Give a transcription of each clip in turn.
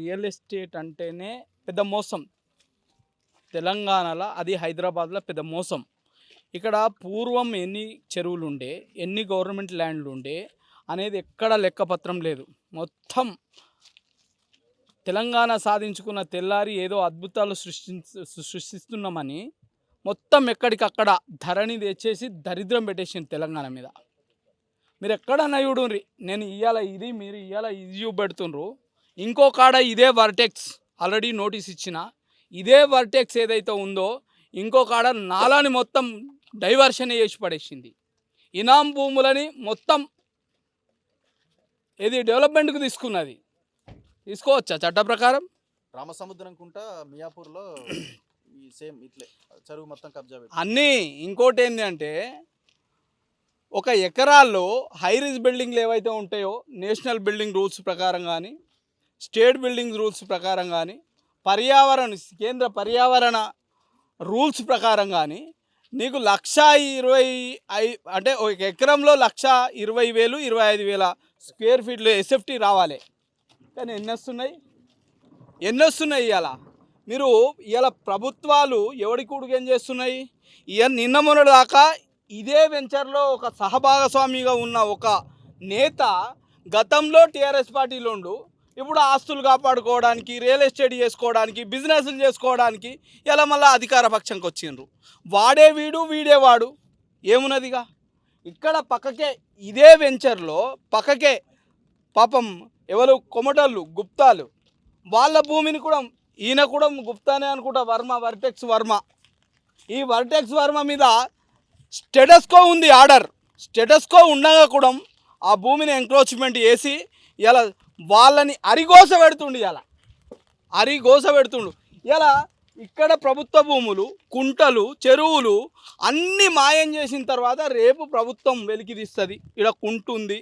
Real estate అంటేనే పెద్ద మోసం. తెలంగాణలో అది హైదరాబాద్లో పెద్ద మోసం. ఇక్కడ పూర్వం ఎన్ని చెరువులు ఉండే, ఎన్ని గవర్నమెంట్ ల్యాండ్లు ఉండే అనేది ఎక్కడ లెక్కపత్రం లేదు. మొత్తం తెలంగాణ సాధించుకున్న తెల్లారి ఏదో అద్భుతాలు సృష్టిస్తున్నామని మొత్తం ఎక్కడికక్కడ ధరణి తెచ్చేసి దరిద్రం పెట్టేసింది తెలంగాణ మీద. మీరు ఎక్కడన్నా చూడుండ్రి, నేను ఇవాళ ఇది మీరు ఇవాళ ఇది చూపెడుతుండ్రు. ఇంకో కాడ ఇదే వర్టెక్స్ ఆల్రెడీ నోటీస్ ఇచ్చిన, ఇదే వర్టెక్స్ ఏదైతే ఉందో ఇంకో కాడ నాలాని మొత్తం డైవర్షన్ చేసి పడేసింది. ఇనాం భూములని మొత్తం ఏది డెవలప్మెంట్కి తీసుకున్నది. తీసుకోవచ్చా చట్ట ప్రకారం? రామసముద్రం కుంట మియాపూర్లో ఈ సేమ్ ఇట్లే చెరువు మొత్తం కబ్జా పెట్టి అన్నీ. ఇంకోటి ఏంటి అంటే, ఒక ఎకరాల్లో హైరీజ్ బిల్డింగ్లు ఏవైతే ఉంటాయో నేషనల్ బిల్డింగ్ రూల్స్ ప్రకారం కానీ, స్టేట్ బిల్డింగ్ రూల్స్ ప్రకారం కానీ, కేంద్ర పర్యావరణ రూల్స్ ప్రకారం కానీ నీకు 1,20,000 అంటే ఒక ఎకరంలో 1,20,000 25,000 స్క్వేర్ ఫీట్లు ఎస్ఎఫ్టీ రావాలి. కానీ ఎన్ని వస్తున్నాయి ఇవాళ? మీరు ఇవాళ ప్రభుత్వాలు ఎవడికి ఉడికేం చేస్తున్నాయి? నిన్న మొన్నటి దాకా ఇదే వెంచర్లో ఒక సహభాగస్వామిగా ఉన్న ఒక నేత గతంలో టీఆర్ఎస్ పార్టీలో ఉండు, ఇప్పుడు ఆస్తులు కాపాడుకోవడానికి, రియల్ ఎస్టేట్ చేసుకోవడానికి, బిజినెస్లు చేసుకోవడానికి ఇలా మళ్ళీ అధికార పక్షంకి వచ్చిండ్రు. వాడే వీడే వాడు ఏమున్నదిగా. ఇక్కడ పక్కకే ఇదే వెంచర్లో పక్కకే పాపం ఎవరు కొమటోళ్ళు గుప్తాలు, వాళ్ళ భూమిని కూడా ఈయన కూడా గుప్తానే అనుకుంటా, వర్టెక్స్ వర్మ. ఈ వర్టెక్స్ వర్మ మీద స్టేటస్కో ఉంది ఆర్డర్. స్టేటస్కో ఉండగా కూడా ఆ భూమిని ఎంక్రోచ్మెంట్ చేసి ఇలా వాళ్ళని అరిగోస పెడుతుండు. ఇలా ఇక్కడ ప్రభుత్వ భూములు, కుంటలు, చెరువులు అన్నీ మాయం చేసిన తర్వాత రేపు ప్రభుత్వం వెలికి తీస్తుంది ఇక్కడ కుంటుంది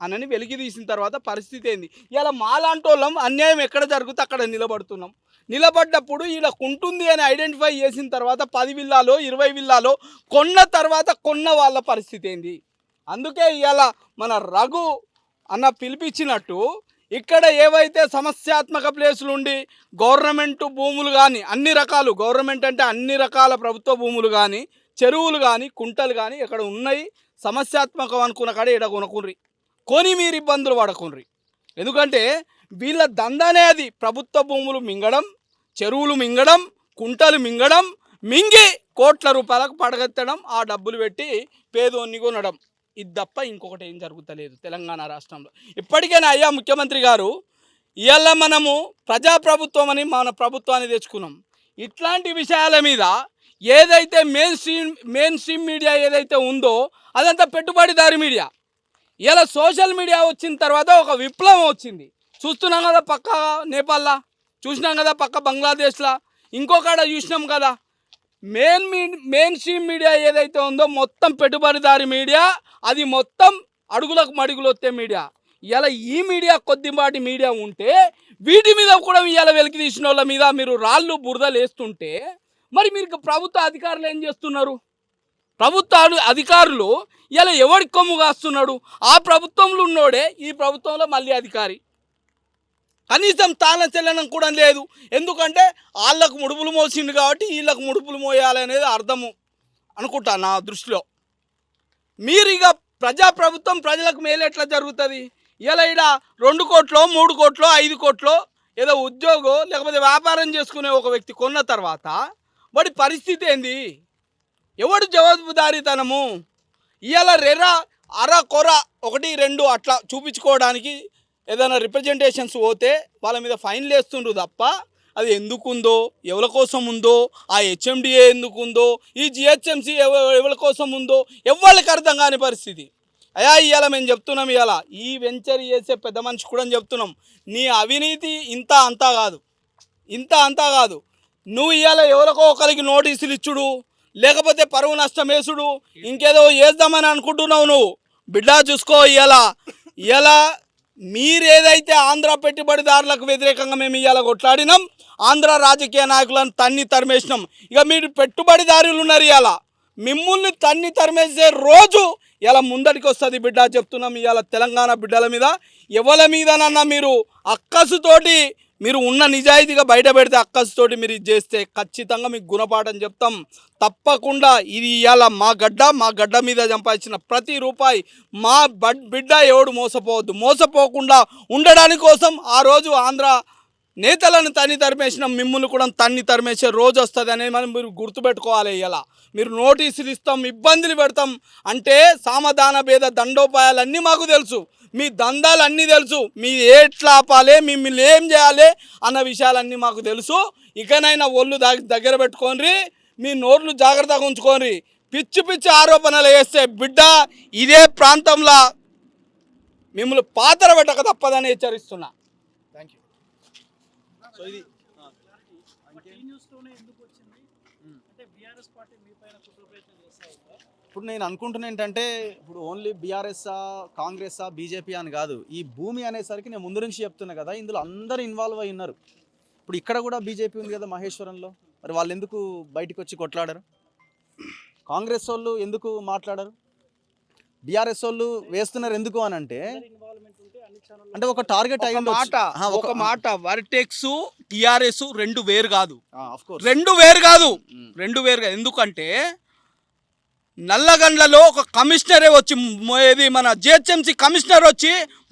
అనని వెలికి తీసిన తర్వాత పరిస్థితి ఏంది? ఇలా మాలాంటి వాళ్ళం అన్యాయం ఎక్కడ జరుగుతుంది అక్కడ నిలబడ్డప్పుడు ఇలా కుంటుంది అని ఐడెంటిఫై చేసిన తర్వాత 10 విల్లాలో 20 విల్లాలో కొన్న తర్వాత కొన్న వాళ్ళ పరిస్థితి ఏంది? అందుకే ఇవాళ మన రఘు అన్న పిలిపించినట్టు ఇక్కడ ఏవైతే సమస్యాత్మక ప్లేసులు ఉండి గవర్నమెంట్ భూములు కానీ, అన్ని రకాలు గవర్నమెంట్ అంటే అన్ని రకాల ప్రభుత్వ భూములు కానీ, చెరువులు కానీ, కుంటలు కానీ ఇక్కడ ఉన్నాయి సమస్యాత్మకం అనుకున్న కాడ ఇక్కడ కొనుక్కుండ్రి, కొని మీరు ఇబ్బందులు పడకుండ్రి. ఎందుకంటే వీళ్ళ దందానే అది. ప్రభుత్వ భూములు మింగడం, చెరువులు మింగడం, కుంటలు మింగడం, మింగి కోట్ల రూపాయలకు పడగెత్తడం, ఆ డబ్బులు పెట్టి పేదోన్ని కొనడం. ఇది తప్ప ఇంకొకటి ఏం జరుగుతలేదు తెలంగాణ రాష్ట్రంలో. ఇప్పటికైనా అయ్యా ముఖ్యమంత్రి గారు, ఇవాళ మనము ప్రజాప్రభుత్వం అని మన ప్రభుత్వాన్ని తెచ్చుకున్నాం. ఇట్లాంటి విషయాల మీద ఏదైతే మెయిన్ స్ట్రీమ్ మీడియా ఏదైతే ఉందో అదంతా పెట్టుబడిదారి మీడియా. ఇలా సోషల్ మీడియా వచ్చిన తర్వాత ఒక విప్లవం వచ్చింది. చూస్తున్నాం కదా, పక్క నేపాల్లో చూసినాం కదా, పక్క బంగ్లాదేశ్లో ఇంకొకడ చూసినాం కదా. మెయిన్ స్ట్రీమ్ మీడియా ఏదైతే ఉందో మొత్తం పెట్టుబడిదారి మీడియా, అది మొత్తం అడుగులకు మడుగులు వస్తే మీడియా. ఇలా ఈ మీడియా కొద్దిపాటి మీడియా ఉంటే వీటి మీద కూడా ఇవాళ వెలికి తీసిన వాళ్ళ మీద మీరు రాళ్ళు బురదలు వేస్తుంటే మరి మీరు ప్రభుత్వ అధికారులు ఏం చేస్తున్నారు? ప్రభుత్వ అధికారులు ఇలా ఎవరికి కొమ్ము కాస్తున్నాడు? ఆ ప్రభుత్వంలో ఉన్నోడే ఈ ప్రభుత్వంలో మళ్ళీ అధికారి. కనీసం తాళ చెల్లనం కూడా లేదు. ఎందుకంటే వాళ్ళకు ముడుపులు మోసిండు కాబట్టి వీళ్ళకు ముడుపులు మోయాలనేది అర్థము అనుకుంటా నా దృష్టిలో. మీరు ఇక ప్రజాప్రభుత్వం ప్రజలకు మేలు ఎట్లా జరుగుతుంది? ఇలా ఇక్కడ 2 కోట్లో 3 కోట్లో 5 కోట్లో ఏదో ఉద్యోగం లేకపోతే వ్యాపారం చేసుకునే ఒక వ్యక్తి కొన్న తర్వాత వాడి పరిస్థితి ఏంది? ఎవడు జవాబుదారీతనము? ఇవాళ అర కొర 1 2 అట్లా చూపించుకోవడానికి ఏదైనా రిప్రజెంటేషన్స్ పోతే వాళ్ళ మీద ఫైన్లు వేస్తుండ్రు తప్ప అది ఎందుకుందో, ఎవరి కోసం ఉందో, ఆ హెచ్ఎండిఏ ఎందుకుందో, ఈ జిహెచ్ఎంసీ ఎవరి కోసం ఉందో ఎవరికి అర్థం కాని పరిస్థితి. అయ్యా ఇవాళ మేము చెప్తున్నాం, ఇవాళ ఈ వెంచర్ చేసే పెద్ద మనిషి కూడా చెప్తున్నాం, నీ అవినీతి ఇంత అంతా కాదు. నువ్వు ఇవాళ ఎవరికో ఒకరికి నోటీసులు ఇచ్చుడు, లేకపోతే పరువు నష్టం వేసుడు, ఇంకేదో చేద్దామని అనుకుంటున్నావు నువ్వు. బిడ్డ చూసుకో, ఇవాళ మీరేదైతే ఆంధ్ర పెట్టుబడిదారులకు వ్యతిరేకంగా మేము ఇవాళ కొట్లాడినాం, ఆంధ్ర రాజకీయ నాయకులను తన్ని తరిమేసినాం. ఇక మీరు పెట్టుబడిదారులు ఉన్నారు, ఇవాళ మిమ్మల్ని తన్ని తరిమేసే రోజు ఇలా ముందడికి వస్తుంది బిడ్డ చెప్తున్నాం. ఇవాళ తెలంగాణ బిడ్డల మీద ఎవరి మీదనన్నా మీరు అక్కసుతోటి మీరు ఉన్న నిజాయితీగా బయట పెడితే అక్కస్తోటి మీరు ఇది చేస్తే ఖచ్చితంగా మీకు గుణపాఠం చెప్తాం. తప్పకుండా ఇది ఇవాళ మా గడ్డ మీద సంపాదించిన ప్రతి రూపాయి మా బిడ్డ ఎవడు మోసపోకుండా ఉండడానికి కోసం ఆ రోజు ఆంధ్ర నేతలను తరిమేసిన మిమ్మల్ని కూడా తరిమేసే రోజు వస్తుంది అనేది మనం మీరు గుర్తుపెట్టుకోవాలి. ఇలా మీరు నోటీసులు ఇస్తాం, ఇబ్బందులు పెడతాం అంటే సామధాన భేద దండోపాయాలన్నీ మాకు తెలుసు, మీ దందాలు అన్నీ తెలుసు, మీ ఎట్లా ఆపాలి, మిమ్మల్ని ఏం చేయాలి అన్న విషయాలన్నీ మాకు తెలుసు. ఇకనైనా ఒళ్ళు దగ్గర పెట్టుకోండి, మీ నోర్లు జాగ్రత్తగా ఉంచుకోండి. పిచ్చి ఆరోపణలు వేస్తే బిడ్డ ఇదే ప్రాంతంలో మిమ్మల్ని పాత్ర పెట్టక తప్పదని హెచ్చరిస్తున్నా. Thank you. సో ఇది ఇప్పుడు నేను అనుకుంటున్నా ఏంటంటే ఇప్పుడు ఓన్లీ బీఆర్ఎస్ఆ కాంగ్రెసా బీజేపీ అని కాదు, ఈ భూమి అనేసరికి నేను ముందు నుంచి చెప్తున్నా కదా, ఇందులో అందరూ ఇన్వాల్వ్ అయి ఉన్నారు. ఇప్పుడు ఇక్కడ కూడా బీజేపీ ఉంది కదా మహేశ్వరంలో, మరి వాళ్ళు ఎందుకు బయటకు వచ్చి కొట్లాడరు? కాంగ్రెస్ వాళ్ళు ఎందుకు మాట్లాడరు? బీఆర్ఎస్ వాళ్ళు వేస్తున్నారు ఎందుకు అని అంటే ఒక టార్గెట్ ఒక మాట వర్టెక్స్ టిఆర్ఎస్ రెండు వేరు కాదు. రెండు వేరు కాదు. ఎందుకంటే నల్లగండ్లలో ఒక కమిషనరే వచ్చి ఏది మన జిహెచ్ఎంసీ కమిషనర్ వచ్చి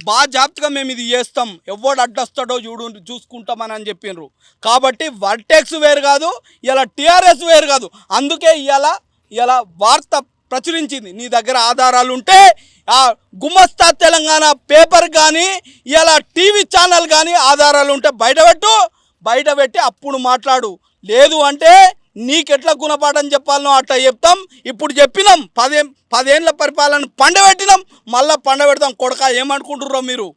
బాగా జాగ్రత్తగా మేము ఇది చేస్తాం, ఎవడు అడ్డొస్తాడో చూసుకుంటామని చెప్పిండ్రు. కాబట్టి వర్టెక్స్ వేరు కాదు, ఇలా టిఆర్ఎస్ వేరు కాదు. అందుకే ఇలా వార్త ప్రచురించింది. నీ దగ్గర ఆధారాలు ఉంటే ఆ గుమస్తా తెలంగాణ పేపర్ కానీ ఇలా టీవీ ఛానల్ కానీ ఆధారాలు ఉంటే బయటపెట్టి అప్పుడు మాట్లాడు. లేదు అంటే నీకెట్లా గుణపాఠం చెప్పాలనో అట్లా చెప్తాం. ఇప్పుడు చెప్పినాం, 10 ఏళ్ళ పరిపాలన పండబెట్టినాం, మళ్ళీ పండబెడతాం. కొడక ఏమనుకుంటుర్రో మీరు?